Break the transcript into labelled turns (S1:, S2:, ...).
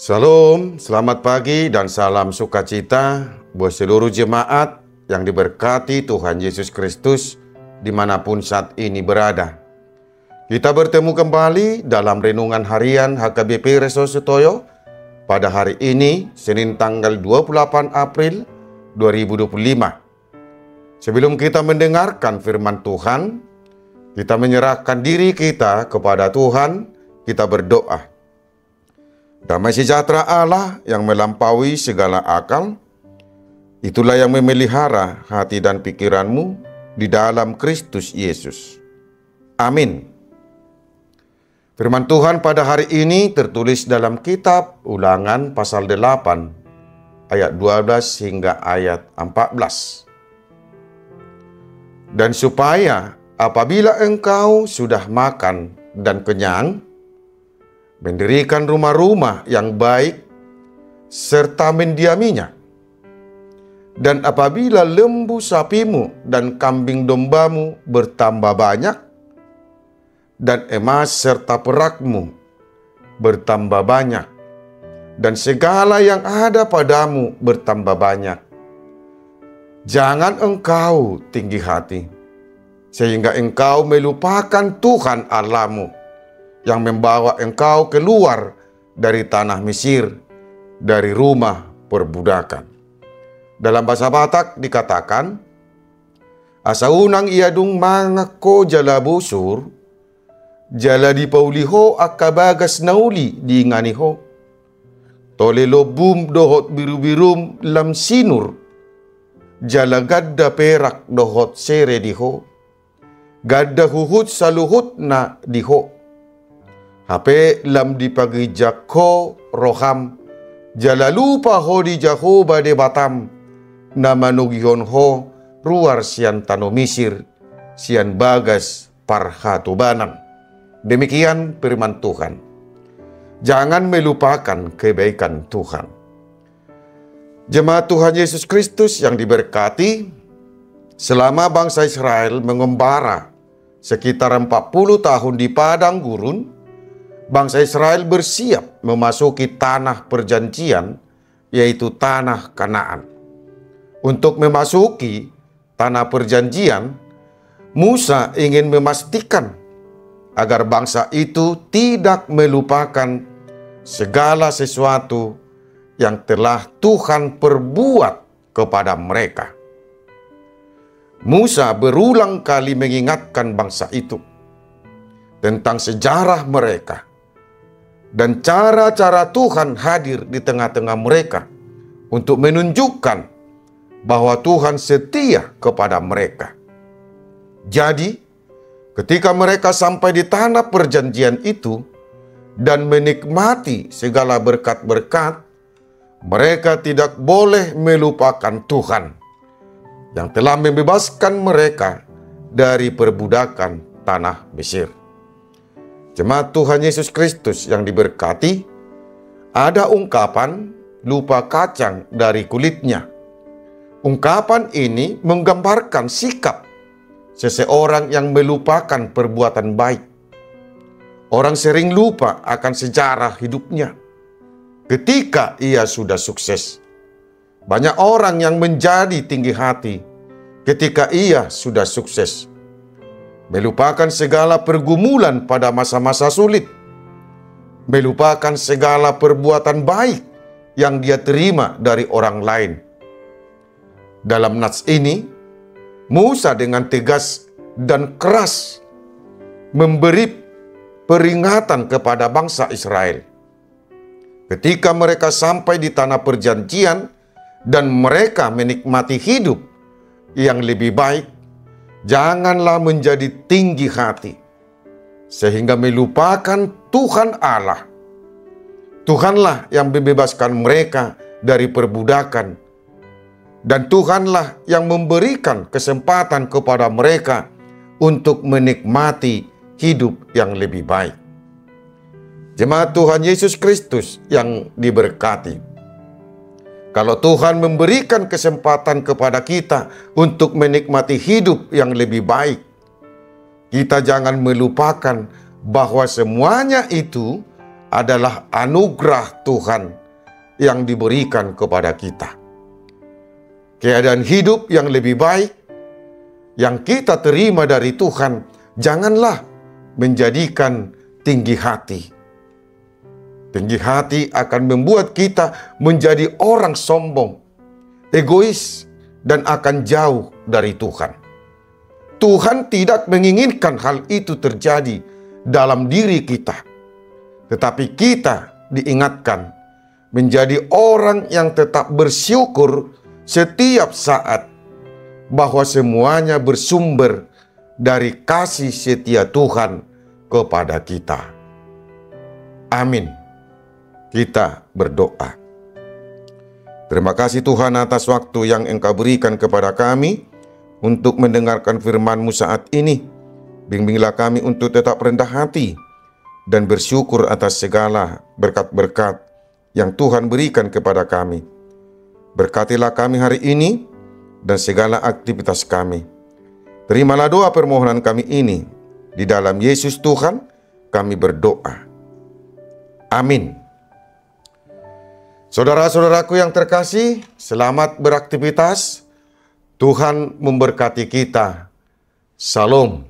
S1: Salam, selamat pagi dan salam sukacita buat seluruh jemaat yang diberkati Tuhan Yesus Kristus dimanapun saat ini berada. Kita bertemu kembali dalam renungan harian HKBP Reso Sutoyo pada hari ini, Senin tanggal 28 April 2025. Sebelum kita mendengarkan firman Tuhan, kita menyerahkan diri kita kepada Tuhan, kita berdoa. Damai sejahtera Allah yang melampaui segala akal, itulah yang memelihara hati dan pikiranmu di dalam Kristus Yesus. Amin. Firman Tuhan pada hari ini tertulis dalam kitab Ulangan pasal 8 ayat 12 hingga ayat 14. Dan supaya apabila engkau sudah makan dan kenyang, mendirikan rumah-rumah yang baik serta mendiaminya. Dan apabila lembu sapimu dan kambing dombamu bertambah banyak, dan emas serta perakmu bertambah banyak, dan segala yang ada padamu bertambah banyak, jangan engkau tinggi hati, sehingga engkau melupakan Tuhan Allahmu, yang membawa engkau keluar dari tanah Mesir, dari rumah perbudakan. Dalam bahasa Batak dikatakan, asaunang iadung mangako jala busur, jala di pauliho akabagas nauli di nganiho, tole lobum dohot biru-birum lam sinur, jala gadda perak dohot sere diho, gadda huhut saluhut na diho. Hape lam dipagi jako roham, jalalupa ho di jaho bade batam, nama nugihon ho ruar sian tano misir, sian bagas parhatubanan. Demikian firman Tuhan. Jangan melupakan kebaikan Tuhan. Jemaat Tuhan Yesus Kristus yang diberkati, selama bangsa Israel mengembara sekitar 40 tahun di padang gurun, bangsa Israel bersiap memasuki tanah perjanjian, yaitu tanah Kanaan. Untuk memasuki tanah perjanjian, Musa ingin memastikan agar bangsa itu tidak melupakan segala sesuatu yang telah Tuhan perbuat kepada mereka. Musa berulang kali mengingatkan bangsa itu tentang sejarah mereka dan cara-cara Tuhan hadir di tengah-tengah mereka untuk menunjukkan bahwa Tuhan setia kepada mereka. Jadi, ketika mereka sampai di tanah perjanjian itu dan menikmati segala berkat-berkat, mereka tidak boleh melupakan Tuhan yang telah membebaskan mereka dari perbudakan tanah Mesir. Jemaat Tuhan Yesus Kristus yang diberkati, ada ungkapan lupa kacang dari kulitnya. Ungkapan ini menggambarkan sikap seseorang yang melupakan perbuatan baik. Orang sering lupa akan sejarah hidupnya ketika ia sudah sukses. Banyak orang yang menjadi tinggi hati ketika ia sudah sukses, melupakan segala pergumulan pada masa-masa sulit, melupakan segala perbuatan baik yang dia terima dari orang lain. Dalam nats ini, Musa dengan tegas dan keras memberi peringatan kepada bangsa Israel. Ketika mereka sampai di tanah perjanjian dan mereka menikmati hidup yang lebih baik, janganlah menjadi tinggi hati sehingga melupakan Tuhan Allah. Tuhanlah yang membebaskan mereka dari perbudakan, dan Tuhanlah yang memberikan kesempatan kepada mereka untuk menikmati hidup yang lebih baik. Jemaat Tuhan Yesus Kristus yang diberkati, kalau Tuhan memberikan kesempatan kepada kita untuk menikmati hidup yang lebih baik, kita jangan melupakan bahwa semuanya itu adalah anugerah Tuhan yang diberikan kepada kita. Keadaan hidup yang lebih baik yang kita terima dari Tuhan, janganlah menjadikan tinggi hati. Tinggi hati akan membuat kita menjadi orang sombong, egois, dan akan jauh dari Tuhan. Tuhan tidak menginginkan hal itu terjadi dalam diri kita. Tetapi kita diingatkan menjadi orang yang tetap bersyukur setiap saat bahwa semuanya bersumber dari kasih setia Tuhan kepada kita. Amin. Kita berdoa. Terima kasih Tuhan atas waktu yang Engkau berikan kepada kami untuk mendengarkan firman-Mu saat ini. Bimbinglah kami untuk tetap rendah hati dan bersyukur atas segala berkat-berkat yang Tuhan berikan kepada kami. Berkatilah kami hari ini dan segala aktivitas kami. Terimalah doa permohonan kami ini. Di dalam Yesus Tuhan kami berdoa. Amin. Saudara-saudaraku yang terkasih, selamat beraktivitas. Tuhan memberkati kita. Salam.